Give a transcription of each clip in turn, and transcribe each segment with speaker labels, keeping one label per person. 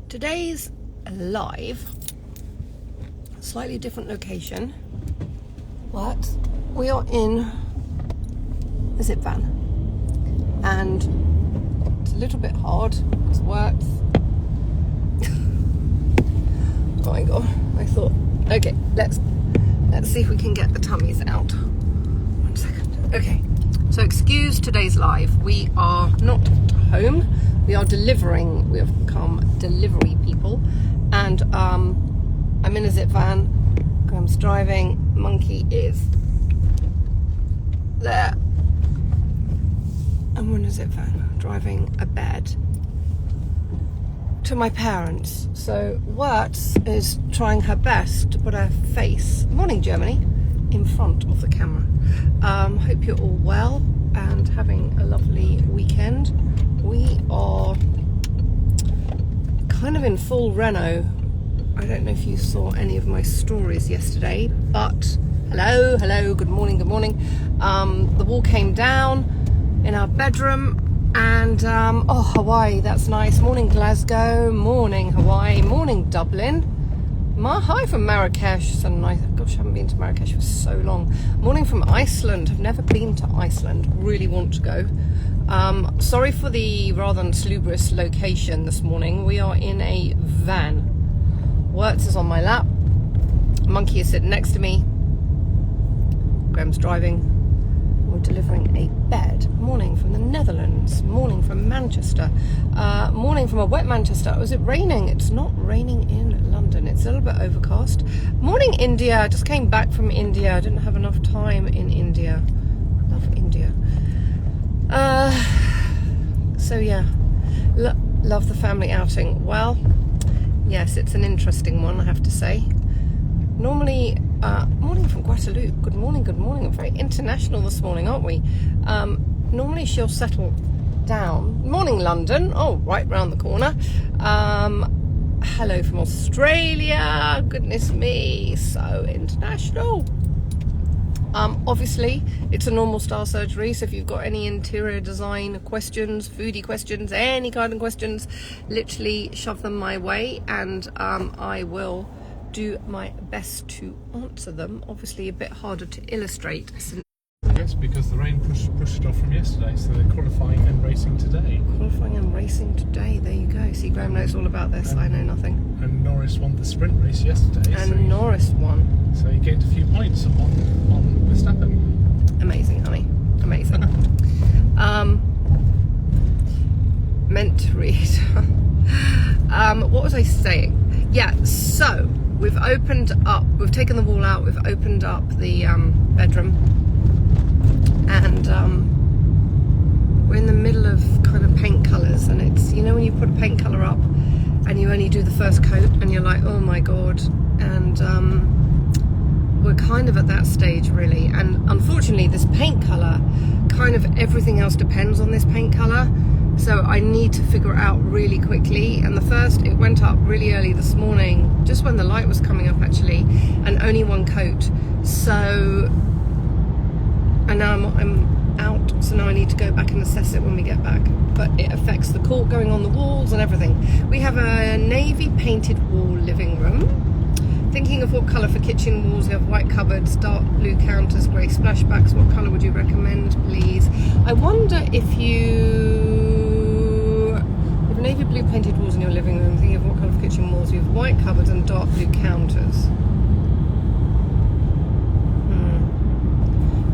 Speaker 1: Today's live, slightly different location, but we are in the zip van, and it's a little bit hard because it works. Oh my god, I thought, okay, let's see if we can get the tummies out. 1 second. Okay, so excuse today's live. We are not home. We are delivering. We have become delivery people, and I'm in a zip van. Graham's driving. Monkey is there. I'm in a zip van driving a bed to my parents. So Wirtz is trying her best to put her face, morning Germany, in front of the camera. Hope you're all well and having a lovely weekend. We are kind of in full reno. I don't know if you saw any of my stories yesterday, but hello, good morning. The wall came down in our bedroom, and oh, Hawaii, that's nice. Morning Glasgow, morning Hawaii, morning Dublin. Hi from Marrakesh, so nice. Gosh, I haven't been to Marrakesh for so long. Morning from Iceland. I've never been to Iceland, really want to go. Sorry for the rather unsalubrious location this morning. We are in a van. Wirtz is on my lap. Monkey is sitting next to me. Graham's driving. We're delivering a bed. Morning from the Netherlands. Morning from Manchester. Morning from a wet Manchester. Oh, is it raining? It's not raining in London. It's a little bit overcast. Morning India. I just came back from India. I didn't have enough time in India. Love India. So yeah, love the family outing. Well, yes, it's an interesting one, I have to say. Normally, morning from Guadeloupe. Good morning. We're very international this morning, aren't we? Normally she'll settle down. Morning London. Oh, right round the corner. Hello from Australia. Goodness me, so international. Obviously, it's a normal style surgery, so if you've got any interior design questions, foodie questions, any kind of questions, literally shove them my way, and I will do my best to answer them. Obviously, a bit harder to illustrate.
Speaker 2: Yes, because the rain pushed it off from yesterday, so they're qualifying and racing today. There you go. See, Graham knows all about this. I know nothing. And Norris won the sprint race yesterday.
Speaker 1: And Norris won.
Speaker 2: So he gained a few points on Verstappen.
Speaker 1: Amazing, honey. Amazing. Meant to read. What was I saying? Yeah, so we've taken the wall out, we've opened up the bedroom, and we're in the middle of kind of paint colours, and it's, you know, when you put a paint colour up and you only do the first coat and you're like, oh my god, and we're kind of at that stage really, and unfortunately this paint colour, kind of everything else depends on this paint colour, so I need to figure it out really quickly. And it went up really early this morning, just when the light was coming up actually, and only one coat, so, and now I'm out, so now I need to go back and assess it when we get back, but it affects the cork going on the walls and everything. We have a navy painted wall living room. Thinking of what colour for kitchen walls. We have white cupboards, dark blue counters, grey splashbacks. What colour would you recommend, please? I wonder if you have navy blue painted walls in your living room. Thinking of what colour for kitchen walls. We have white cupboards and dark blue counters.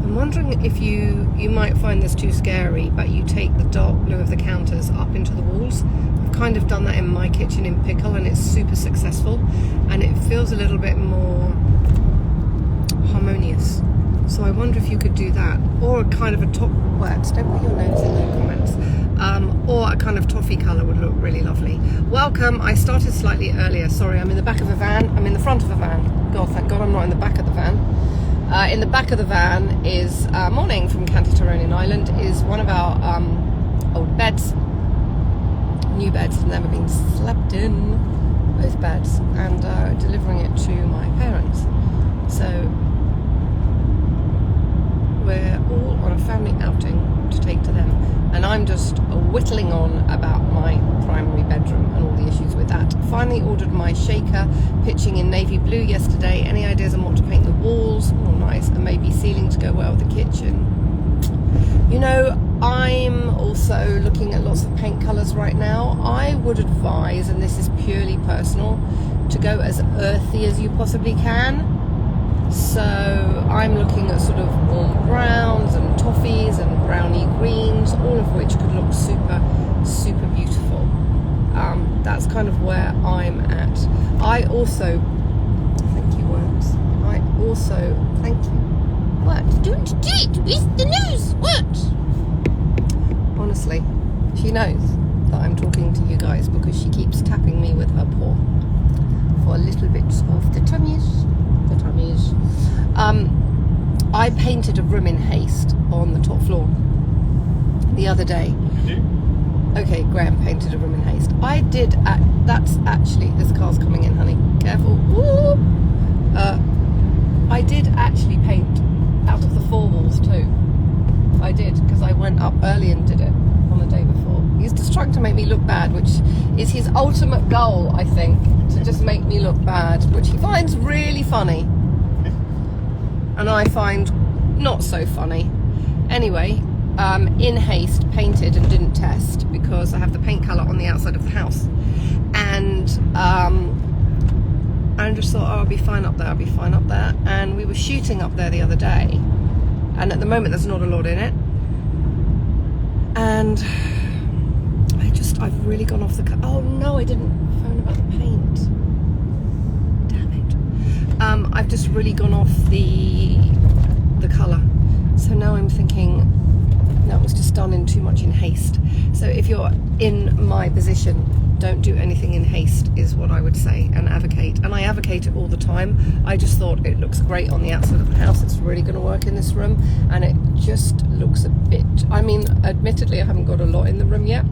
Speaker 1: I'm wondering if you might find this too scary, but you take the dark blue of the counters up into the walls. I've kind of done that in my kitchen in Pickle, and it's super successful, and it feels a little bit more harmonious. So I wonder if you could do that, or a kind of a top words. Don't put your notes in the comments. Or a kind of toffee colour would look really lovely. Welcome. I started slightly earlier. Sorry, I'm in the back of a van. I'm in the front of a van. God, thank God I'm not in the back of the van. In the back of the van is, morning from Cantitaronian Island, is one of our old beds. New beds, have never been slept in, those beds, and delivering it to my parents. So we're all on a family outing to take to them, and I'm just whittling on about my primary bedroom and all the issues with that finally ordered my shaker, pitching in navy blue yesterday. Any ideas on what to paint the walls? Oh, nice. And maybe ceiling to go well with the kitchen. You know, I'm also looking at lots of paint colours right now. I would advise, and this is purely personal, to go as earthy as you possibly can. So I'm looking at sort of warm browns and toffees and browny greens, all of which could look super, super beautiful. That's kind of where I'm at. I also, thank you, Worms. I also, thank you. What? Don't do it with the nose. What? Honestly, she knows that I'm talking to you guys because she keeps tapping me with her paw for a little bit of the tummies. I painted a room in haste on the top floor the other day. Okay, Graham painted a room in haste. I did. That's actually, this car's coming in, honey. Careful. Ooh. I did actually paint out of the 4 walls too. I did, because I went up early and did it on the day before. He's just trying to make me look bad, which is his ultimate goal, I think, to just make me look bad, which he finds really funny. And I find not so funny. Anyway, in haste, painted and didn't test because I have the paint colour on the outside of the house. And I just thought, oh, I'll be fine up there, And we were shooting up there the other day. And at the moment, there's not a lot in it. And I've really gone off the... Oh, no, I didn't phone about the paint. Damn it. I've just really gone off the colour. So now I'm thinking, that was just done in too much in haste. So if you're in my position, don't do anything in haste is what I would say and advocate. And I advocate it all the time. I just thought it looks great on the outside of the house. It's really going to work in this room. And it just looks a bit... I mean, admittedly, I haven't got a lot in the room yet.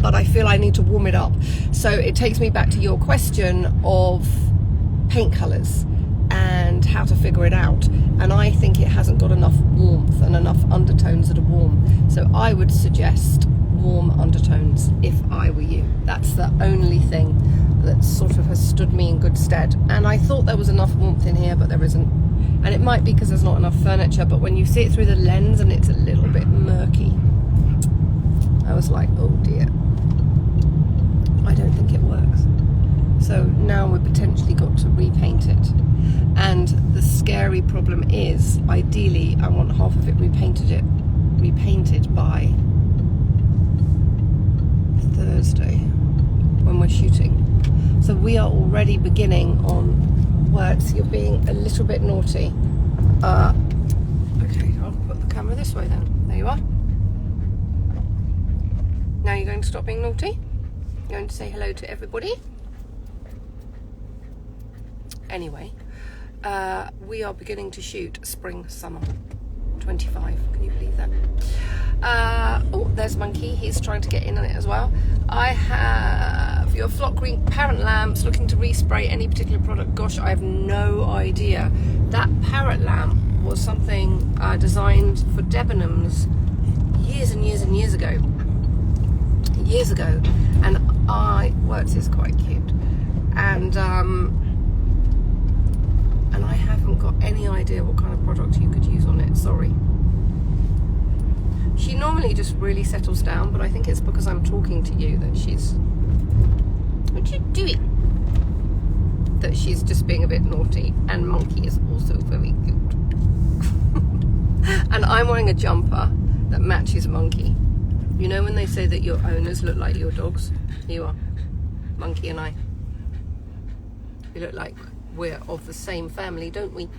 Speaker 1: But I feel I need to warm it up. So it takes me back to your question of paint colours and how to figure it out. And I think it hasn't got enough warmth and enough undertones that are warm. So I would suggest warm undertones if I were you. That's the only thing that sort of has stood me in good stead. And I thought there was enough warmth in here, but there isn't. And it might be because there's not enough furniture, but when you see it through the lens and it's a little bit murky, I was like, oh dear, I don't think it works. So now we've potentially got to repaint it. And the scary problem is, ideally, I want half of it repainted by Thursday when we're shooting. So we are already beginning on words. You're being a little bit naughty. Okay, I'll put the camera this way then. There you are. Now you're going to stop being naughty? You're going to say hello to everybody? Anyway, we are beginning to shoot spring, summer 25. Can you believe that? Oh, there's Monkey. He's trying to get in on it as well. I have your flock green parrot lamps, looking to respray any particular product. Gosh, I have no idea. That parrot lamp was something designed for Debenhams years and years and years ago. And Words is quite cute. And I haven't got any idea what kind of product you could use on it, sorry. She normally just really settles down, but I think it's because I'm talking to you that she's... What you doing? That she's just being a bit naughty. And Monkey is also very cute. And I'm wearing a jumper that matches Monkey. You know when they say that your owners look like your dogs? Here you are, Monkey and I. We look like we're of the same family, don't we?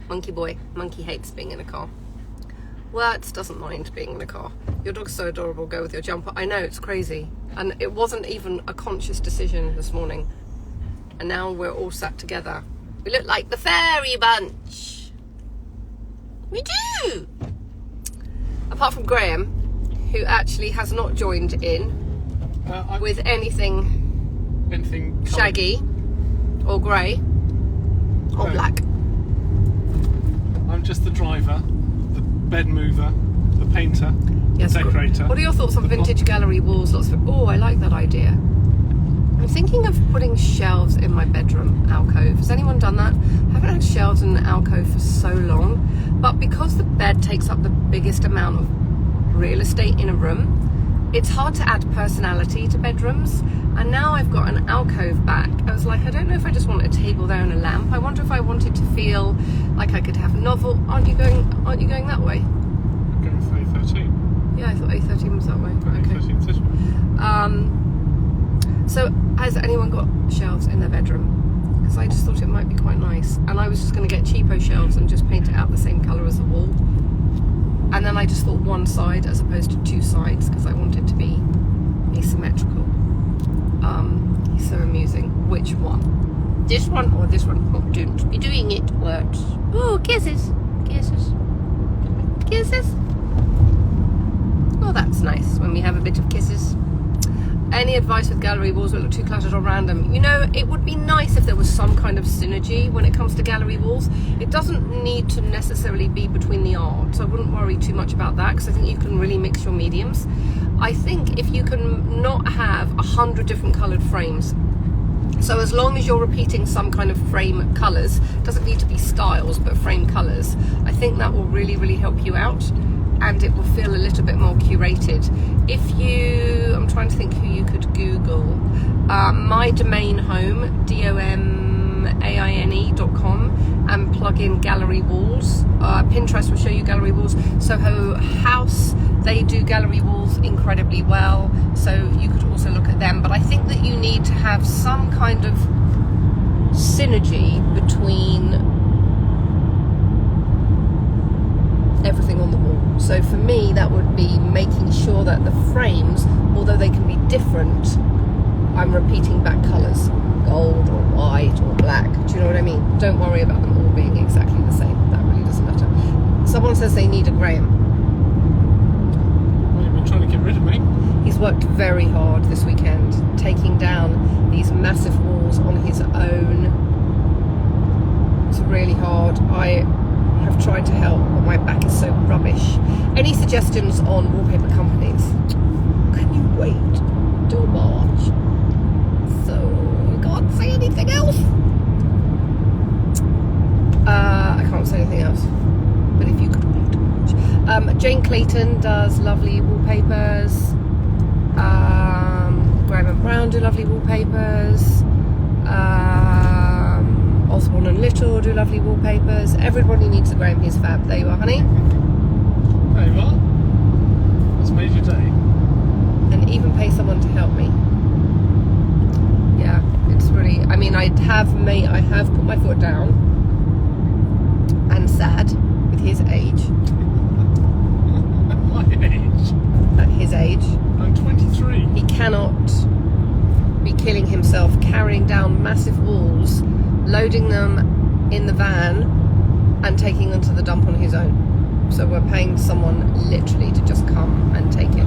Speaker 1: Monkey boy. Monkey hates being in a car. Words doesn't mind being in a car. Your dog's so adorable, go with your jumper. I know, it's crazy. And it wasn't even a conscious decision this morning. And now we're all sat together. We look like the fairy bunch. We do! Apart from Graham, who actually has not joined in with anything shaggy or grey or black.
Speaker 2: I'm just the driver, the bed mover, the painter, the decorator.
Speaker 1: What are your thoughts on vintage gallery walls? Oh, I like that idea. thinking of putting shelves in my bedroom alcove. Has anyone done that? I haven't had shelves in an alcove for so long, but because the bed takes up the biggest amount of real estate in a room, it's hard to add personality to bedrooms. And now I've got an alcove back, I was like, I don't know if I just want a table there and a lamp. I wonder if I wanted to feel like I could have a novel. Aren't you going that way?
Speaker 2: I'm going for A13.
Speaker 1: Yeah, I thought A13 was that way. Okay.
Speaker 2: A13 this way.
Speaker 1: So has anyone got shelves in their bedroom? Because I just thought it might be quite nice. And I was just going to get cheapo shelves and just paint it out the same colour as the wall. And then I just thought one side as opposed to two sides because I want it to be asymmetrical. He's so amusing. Which one? This one or this one? Oh, don't be doing it, words. Oh, kisses. Kisses. Kisses. Oh, that's nice when we have a bit of kisses. Any advice with gallery walls that look too cluttered or random? You know, it would be nice if there was some kind of synergy when it comes to gallery walls. It doesn't need to necessarily be between the art, so I wouldn't worry too much about that because I think you can really mix your mediums. I think if you can not have 100 different coloured frames, so as long as you're repeating some kind of frame colours, doesn't need to be styles, but frame colours, I think that will really, really help you out. And it will feel a little bit more curated. If you, I'm trying to think who you could Google. My domain home, domaine.com, and plug in gallery walls. Pinterest will show you gallery walls. Soho House, they do gallery walls incredibly well. So you could also look at them. But I think that you need to have some kind of synergy between everything on the wall. So for me, that would be making sure that the frames, although they can be different, I'm repeating back colours, gold or white or black. Do you know what I mean? Don't worry about them all being exactly the same. That really doesn't matter. Someone says they need a Graham.
Speaker 2: Well, you've been trying to get rid of me.
Speaker 1: He's worked very hard this weekend, taking down these massive walls on his own. It's really hard. I have tried to help, but my back is so rubbish. Any suggestions on wallpaper companies? Can you wait till March? So you can't say anything else. I can't say anything else. But if you could wait till March. Jane Clayton does lovely wallpapers. Graham and Brown do lovely wallpapers. Osborne and Little do lovely wallpapers. Everybody needs a Graham. He's fab. There you are, honey.
Speaker 2: There you are. That's made your day.
Speaker 1: And even pay someone to help me. Yeah, it's really. I mean, I have put my foot down. And sad with his age.
Speaker 2: At my age.
Speaker 1: At his age.
Speaker 2: I'm 23.
Speaker 1: He cannot be killing himself carrying down massive walls, loading them in the van and taking them to the dump on his own. So we're paying someone literally to just come and take it.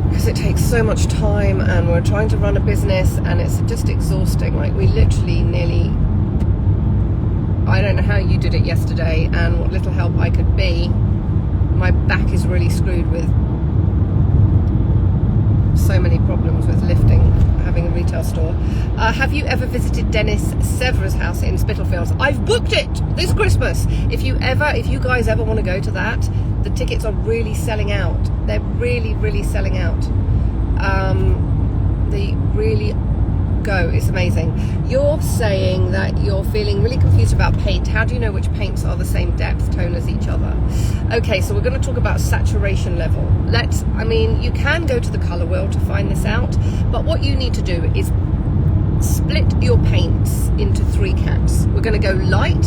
Speaker 1: Because it takes so much time and we're trying to run a business and it's just exhausting. Like we literally nearly, I don't know how you did it yesterday and what little help I could be. My back is really screwed with so many problems with lifting, having a retail store. Have you ever visited Dennis Sever's house in Spitalfields? I've booked it this Christmas. If you guys ever want to go to that, the tickets are really selling out. They're really, really selling out. They really go. It's amazing. You're saying that you're feeling really confused about paint. How do you know which paints are the same depth tone as each other? Okay, so we're going to talk about saturation level. You can go to the colour wheel to find this out, but what you need to do is split your paints into 3 cats. We're going to go light,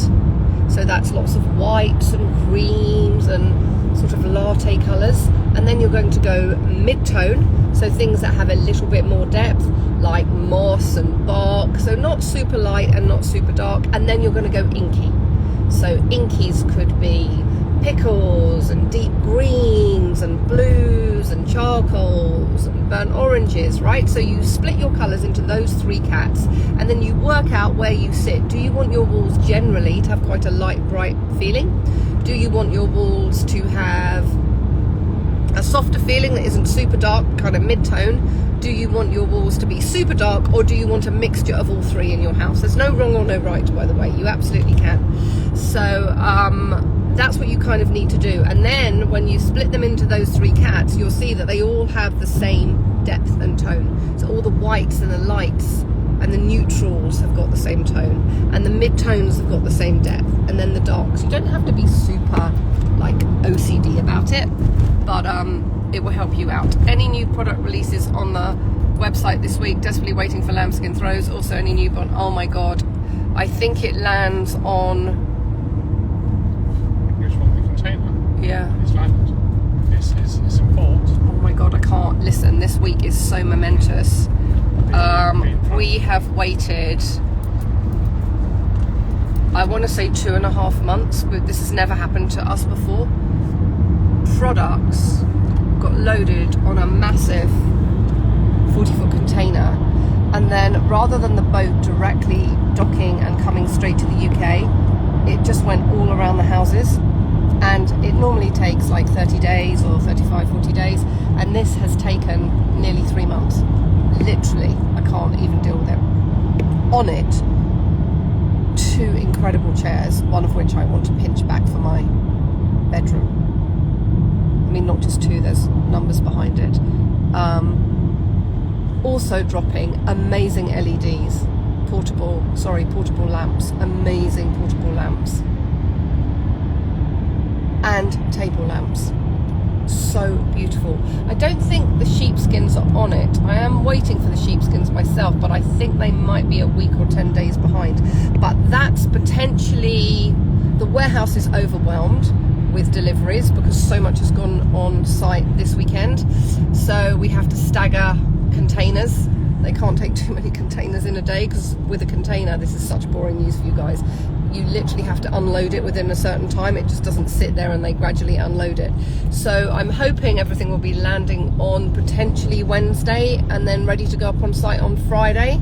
Speaker 1: so that's lots of whites and creams and sort of latte colours, and then you're going to go mid-tone, so things that have a little bit more depth, like moss and bark, so not super light and not super dark, and then you're going to go inky. So inkies could be pickles and deep greens and blues and charcoals and burnt oranges, right? So you split your colours into those 3 cats and then you work out where you sit. Do you want your walls generally to have quite a light, bright feeling? Do you want your walls to have a softer feeling that isn't super dark, kind of mid-tone? do you want your walls to be super dark, or do you want a mixture of all three in your house? There's no wrong or no right, by the way. You absolutely can. So that's what you kind of need to do. And then when you split them into those three cats, you'll see that they all have the same depth and tone. So all the whites and the lights and the neutrals have got the same tone, and the mid-tones have got the same depth, and then the darks. You don't have to be super like OCD about it, but it will help you out. Any new product releases on the website this week? Desperately waiting for lambskin throws. Also any new bond. Oh my god, I think it lands on.
Speaker 2: Which one? The container?
Speaker 1: Yeah.
Speaker 2: It's landed. It's in port.
Speaker 1: Oh my god, I can't listen. This week is so momentous. We have waited, I want to say 2.5 months, but this has never happened to us before. Products got loaded on a massive 40-foot container, and then rather than the boat directly docking and coming straight to the UK, it just went all around the houses. And it normally takes like 30 days or 35, 40 days, and this has taken nearly 3 months. Literally, I can't even deal with it. On it, 2 incredible chairs, one of which I want to pinch back for my bedroom. I mean, not just 2, there's numbers behind it. Also dropping amazing LEDs, portable lamps, amazing portable lamps. And table lamps. So beautiful. I don't think the sheepskins are on it. I am waiting for the sheepskins myself, but I think they might be a week or 10 days behind. But that's potentially, the warehouse is overwhelmed with deliveries because so much has gone on site this weekend. So we have to stagger containers. They can't take too many containers in a day, because with a container, this is such boring news for you guys, you literally have to unload it within a certain time. It just doesn't sit there and they gradually unload it. So I'm hoping everything will be landing on potentially Wednesday and then ready to go up on site on Friday.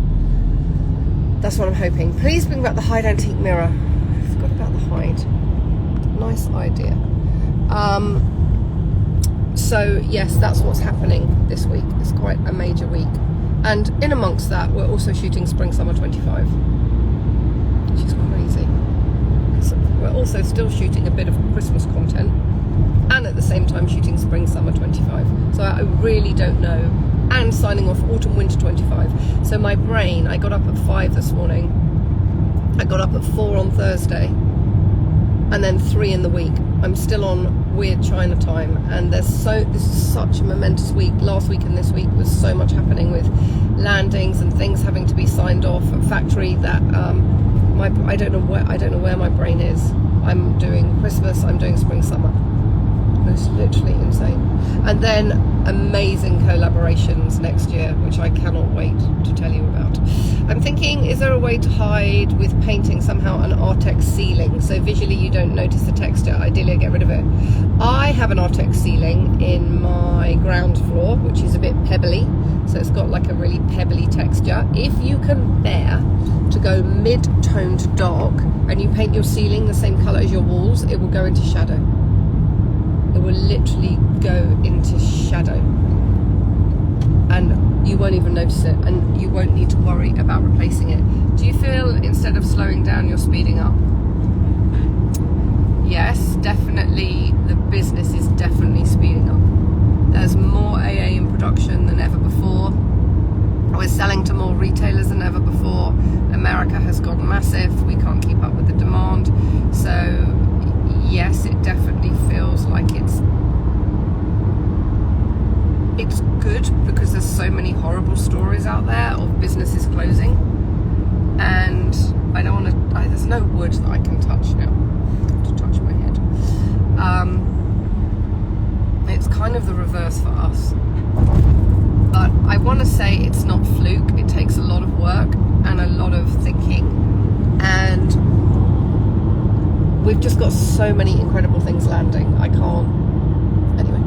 Speaker 1: That's what I'm hoping. Please bring back the Hyde antique mirror. I forgot about the Hyde. Nice idea. So yes, that's what's happening this week. It's quite a major week. And in amongst that, we're also shooting Spring Summer 25, which is crazy. So we're also still shooting a bit of Christmas content, and at the same time shooting Spring Summer 25. So I really don't know. And signing off Autumn Winter 25. So my brain, I got up at 5 this morning. I got up at 4 on Thursday, and then 3 in the week. I'm still on weird China time, and this is such a momentous week. Last week and this week was so much happening with landings and things having to be signed off at factory that I don't know where my brain is. I'm doing Christmas, I'm doing Spring Summer. It's literally insane. And then amazing collaborations next year, which I cannot wait to tell you about. I'm thinking, is there a way to hide with painting somehow an Artex ceiling so visually you don't notice the texture? Ideally I get rid of it. I have an Artex ceiling in my ground floor, which is a bit pebbly, so it's got like a really pebbly texture. If you can bear to go mid-tone to dark and you paint your ceiling the same colour as your walls, it will go into shadow. It will literally go into shadow, and you won't even notice it, and you won't need to worry about replacing it. Do you feel instead of slowing down, you're speeding up? Yes, definitely. The business is definitely speeding up. There's more AA in production than ever before. We're selling to more retailers than ever before. America has gone massive. We can't keep up with the demand. So yes, it definitely feels like it's good, because there's so many horrible stories out there of businesses closing, and I don't want to, there's no wood that I can touch now to touch my head. It's kind of the reverse for us, but I want to say it's not fluke. It takes a lot of work and a lot of thinking, and we've just got so many incredible things landing. I can't. Anyway,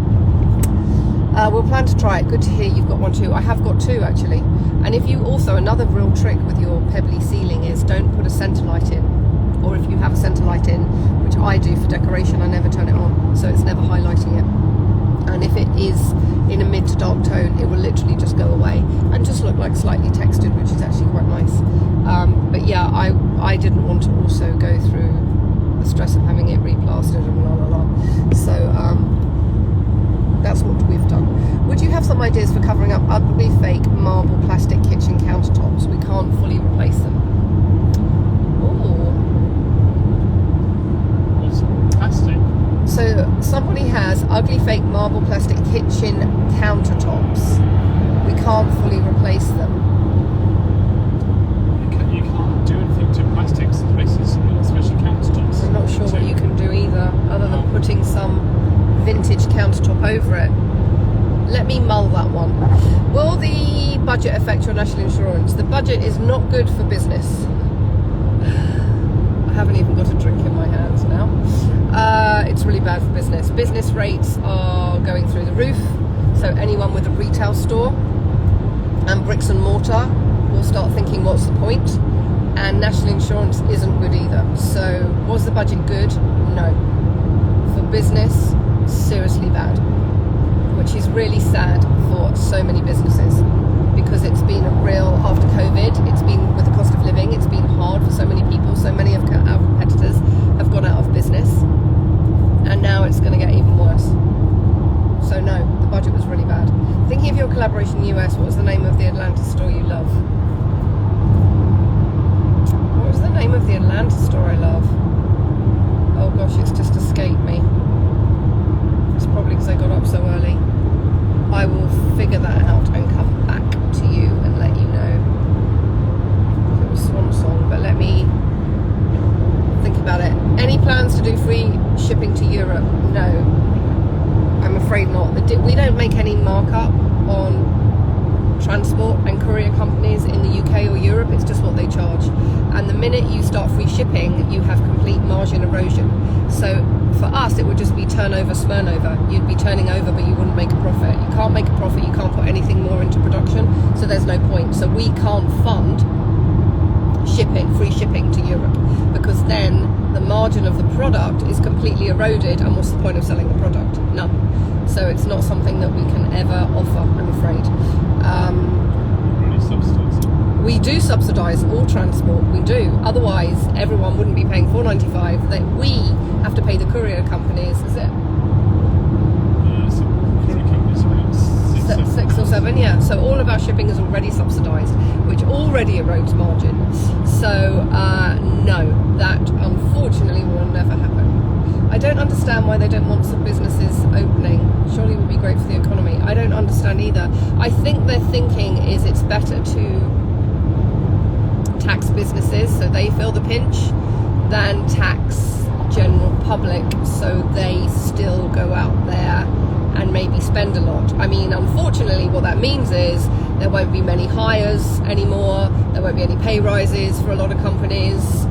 Speaker 1: we'll plan to try it. Good to hear you've got one too. I have got 2 actually. And if you also, another real trick with your pebbly ceiling is don't put a centre light in. Or if you have a centre light in, which I do for decoration, I never turn it on, so it's never highlighting it. and if it is in a mid to dark tone, it will literally just go away and just look like slightly textured, which is actually quite nice. But yeah, I didn't want to also go through the stress of having it replastered and la la la. So that's what we've done. Would you have some ideas for covering up ugly fake marble plastic kitchen countertops? We can't fully replace them.
Speaker 2: Plastic.
Speaker 1: So somebody has ugly fake marble plastic kitchen countertops. We can't fully replace them.
Speaker 2: You can't do anything to plastics, especially countertops.
Speaker 1: I'm not sure what you can do either, other than putting some vintage countertop over it. Let me mull that one. Will the budget affect your national insurance? The budget is not good for business. I haven't even got a drink in my hands now. It's really bad for business. Business rates are going through the roof, so anyone with a retail store and bricks and mortar will start thinking, what's the point? And national insurance isn't good either. So was the budget good? No. For business, seriously bad, which is really sad for so many businesses, because it's been a real, after COVID, it's been, with the cost of living, it's been hard for so many people. So many of our competitors have gone out of business, and now it's going to get even worse. So no, the budget was really bad. Thinking of your collaboration US, what was the name of the Atlanta store you love? What was the name of the Atlanta store I love? Oh gosh, it's just escaped me. It's probably because I got up so early. I will figure that out and come back to you and let you know. It was Swan Song, but let me think about it. Any plans to do free shipping to Europe? No, I'm afraid not. We don't make any markup on transport and courier companies in the UK or Europe. It's just what they charge, and the minute you start free shipping, you have complete margin erosion. So for us, it would just be turnover smurnover. You'd be turning over, but you wouldn't make a profit. You can't make a profit, you can't put anything more into production, so there's no point. So we can't fund free shipping to Europe, because then the margin of the product is completely eroded, and what's the point of selling the product? None. So it's not something that we can ever offer, I'm afraid.
Speaker 2: Really subsidise it.
Speaker 1: We do subsidise all transport, we do. Otherwise, everyone wouldn't be paying $4.95. That we have to pay the courier companies, is it? Six or seven, yeah. So all of our shipping is already subsidised, which already erodes margin. So no, that unfortunately will never happen. I don't understand why they don't want some businesses opening. Surely it would be great for the economy. I don't understand either. I think their thinking is it's better to tax businesses so they feel the pinch than tax general public so they still go out there and maybe spend a lot. I mean, unfortunately, what that means is there won't be many hires anymore. There won't be any pay rises for a lot of companies.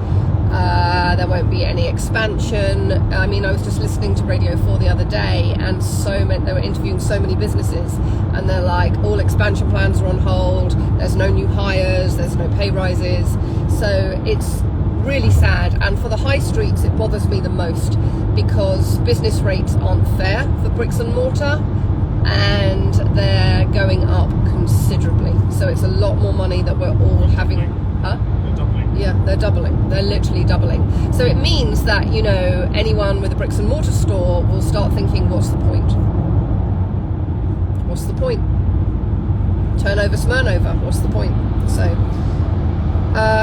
Speaker 1: There won't be any expansion. I mean, I was just listening to Radio 4 the other day, and they were interviewing so many businesses, and they're like, all expansion plans are on hold. There's no new hires. There's no pay rises. So it's really sad. And for the high streets, it bothers me the most, because business rates aren't fair for bricks and mortar, and they're going up considerably. So it's a lot more money that we're all having. Huh?
Speaker 2: They're doubling.
Speaker 1: Yeah, they're doubling. They're literally doubling. So it means that, you know, anyone with a bricks and mortar store will start thinking, what's the point? What's the point? Turnover, smurnover. What's the point? So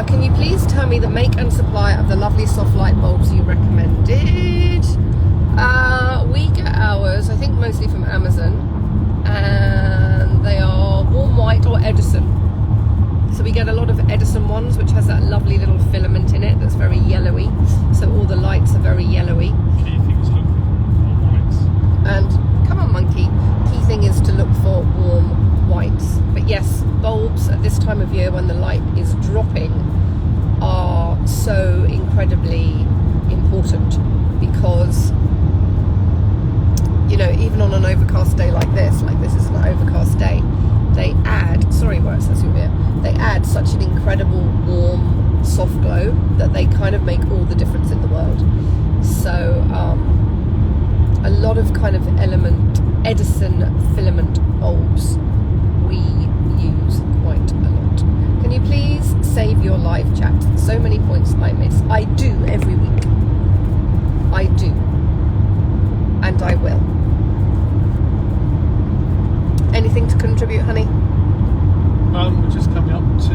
Speaker 1: can you please tell me the make and supply of the lovely soft light bulbs you recommended? We get ours, I think, mostly from Amazon, and they are warm white or Edison. So we get a lot of Edison ones, which has that lovely little filament in it that's very yellowy. So all the lights are very yellowy.
Speaker 2: Key thing is look for warm whites.
Speaker 1: And come on, monkey. Key thing is to look for warm whites. But yes, bulbs at this time of year when the light is dropping are so incredibly important, because, you know, even on an overcast day like this is an overcast day, they add, they add such an incredible warm soft glow that they kind of make all the difference in the world. So a lot of kind of element Edison filament bulbs we use quite a lot. Can you please save your live chat? So many points I miss. I do every week. I do. And I will. Anything to contribute, honey?
Speaker 2: We're just coming up to...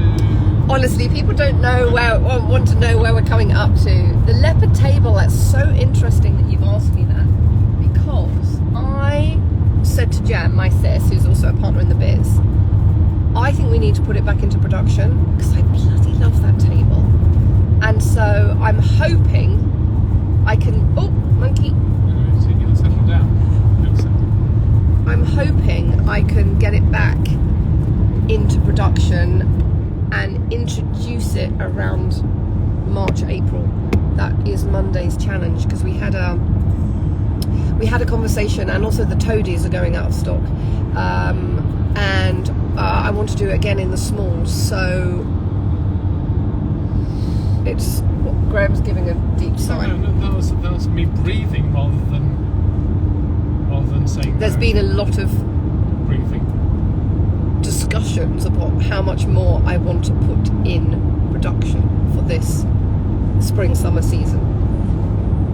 Speaker 1: Honestly, people don't know want to know where we're coming up to. The leopard table, that's so interesting that you've asked me that. Because I said to Jan, my sis, who's also a partner in the biz, I think we need to put it back into production because I bloody love that table. And so I'm hoping I can... Oh, monkey.
Speaker 2: So you can settle down.
Speaker 1: I'm hoping I can get it back into production and introduce it around March, April. That is Monday's challenge, because we had a conversation, and also the toadies are going out of stock, and I want to do it again in the smalls. So it's Graham's giving a deep sigh.
Speaker 2: No, that was me breathing rather than saying.
Speaker 1: There's been a lot of
Speaker 2: breathing
Speaker 1: discussions about how much more I want to put in production for this spring summer season.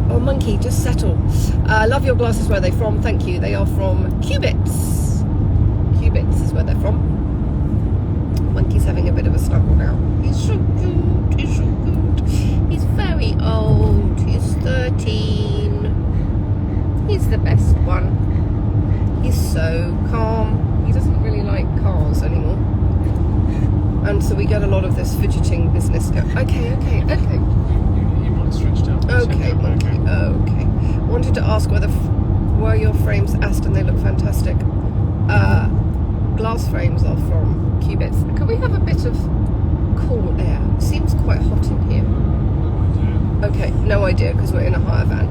Speaker 1: Oh, monkey, just settle. Love your glasses. Where are they from? Thank you. They are from Cubits. Cubits is where they're from. Monkey's having a bit of a snuggle now. He's so cute. He's so cute. He's very old. He's 13. He's the best one. He's so calm. He doesn't really like cars anymore. And so we get a lot of this fidgeting business go. Okay.
Speaker 2: You might stretch out.
Speaker 1: Okay, monkey. Okay. Wanted to ask were your frames Aston? They look fantastic. Glass frames are from Cubits. Can we have a bit of cool air? It seems quite hot in here.
Speaker 2: No idea.
Speaker 1: Okay, no idea, because we're in a hire van.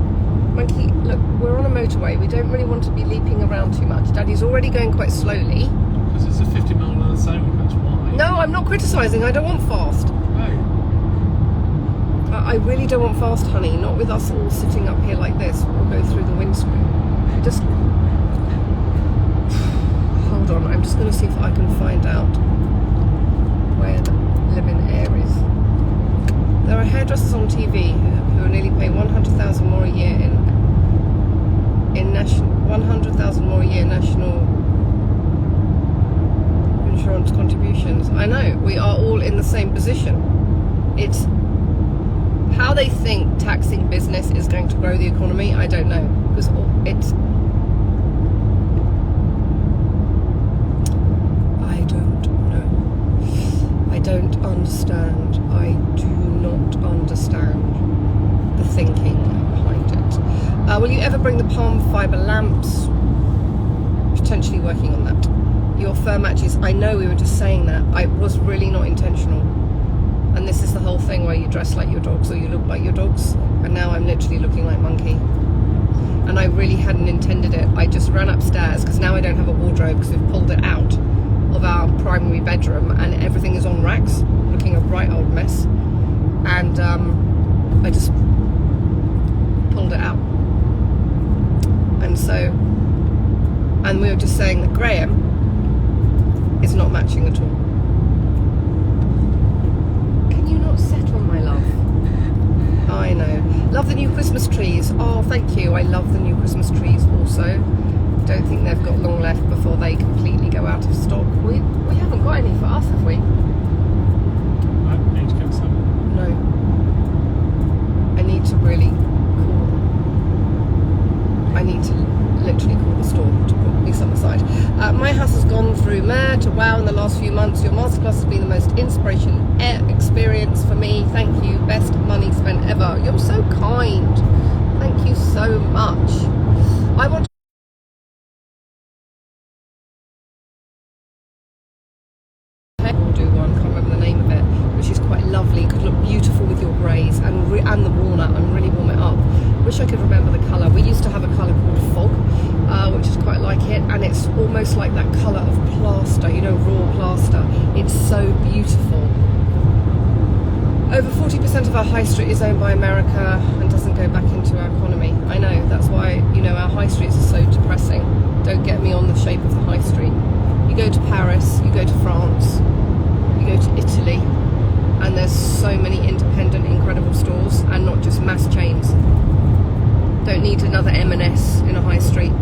Speaker 1: Monkey, look, we're on a motorway. We don't really want to be leaping around too much. Daddy's already going quite slowly.
Speaker 2: Because it's a 50-mile-an-hour zone, that's why.
Speaker 1: No, I'm not criticising. I don't want fast.
Speaker 2: Oh.
Speaker 1: I really don't want fast, honey. Not with us all sitting up here like this. We'll go through the windscreen. Just hold on. I'm just going to see if I can find out where the living air is. There are hairdressers on TV who are nearly paying 100,000 more a year in national 100,000 more a year national insurance contributions. I know, we are all in the same position. It's how they think taxing business is going to grow the economy. I don't know, because it's I don't know. I don't understand. I do not understand the thinking behind it. Will you ever bring the palm fibre lamps? Potentially working on that. Your fur matches. I know, we were just saying that. I was really not intentional. And this is the whole thing where you dress like your dogs or you look like your dogs. And now I'm literally looking like Monkey. And I really hadn't intended it. I just ran upstairs because now I don't have a wardrobe because we've pulled it out of our primary bedroom and everything is on racks, looking a right old mess. And I just pulled it out. And so, and we were just saying that Graham is not matching at all. Can you not settle, my love? I know. Love the new Christmas trees. Oh, thank you. I love the new Christmas trees also. Don't think they've got long left before they completely go out of stock. We haven't got any for us, have we?
Speaker 2: I need to get some.
Speaker 1: No. I need to really call. I need to literally call the store to put me some aside. My house has gone through meh to wow in the last few months. Your masterclass has been the most inspirational experience for me. Thank you. Best money spent ever. You're so kind. Thank you so much. I want do one, can't remember the name of it, which is quite lovely, could look beautiful with your greys and the walnut and really warm it up. Wish I could remember the colour. We used to have a colour called fog, which is quite like it, and it's almost like that colour of plaster, you know, raw plaster. It's so beautiful. Over 40% of our high street is owned by America and doesn't go back into our economy. I know, that's why, you know, our high streets are so depressing. Don't get me on the shape of the high street. You go to Paris, you go to France, you go to Italy, and there's so many independent, incredible stores, and not just mass chains. Don't need another M&S in a high street.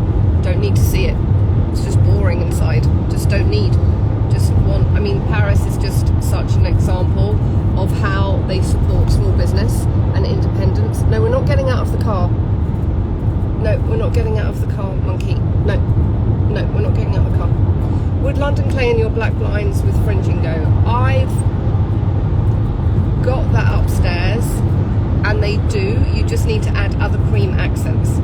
Speaker 1: Don't need to see it. It's just boring inside. Just don't need. Just want. I mean, Paris is just such an example of how they support small business and independence. No, we're not getting out of the car. No, we're not getting out of the car, monkey. No, we're not getting out of the car. Would London clay in your black blinds with fringing go? I've got that upstairs, and they do. You just need to add other cream accents.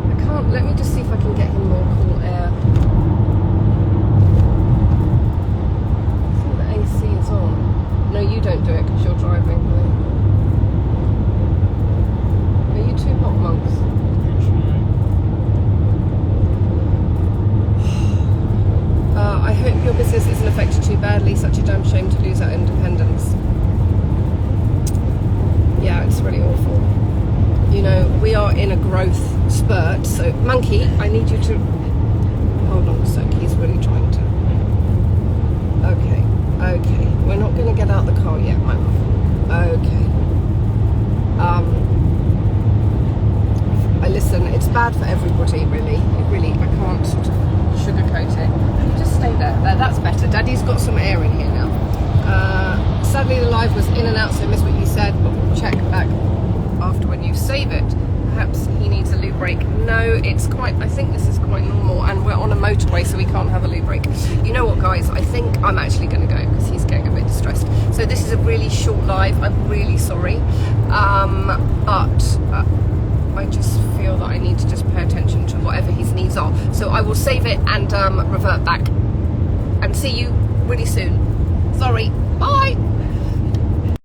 Speaker 1: I can't. Let me just see if I can get him more cool air. I think the AC is on. No, you don't do it because you're driving. Are you too hot, monks? I hope your business isn't affected too badly. Such a damn shame to lose our independence. Yeah, it's really awful. You know, we are in a growth spurt. So, monkey, I need you to hold on a sec. He's really trying to. Okay. We're not going to get out the car yet, my love. Okay. Listen, it's bad for everybody, really. I can't sort of sugarcoat it. You just stay there. That's better. Daddy's got some air in here now. Sadly, the live was in and out, so I missed what you said, but we'll check back after when you save it. Perhaps he needs a loo break. No, I think this is quite normal, and we're on a motorway, so we can't have a loo break. You know what, guys? I think I'm actually going to go because he's getting a bit distressed. So this is a really short live. I'm really sorry. But I just feel that I need to just pay attention to whatever his needs are. So I will save it and revert back and see you really soon. Sorry. Bye.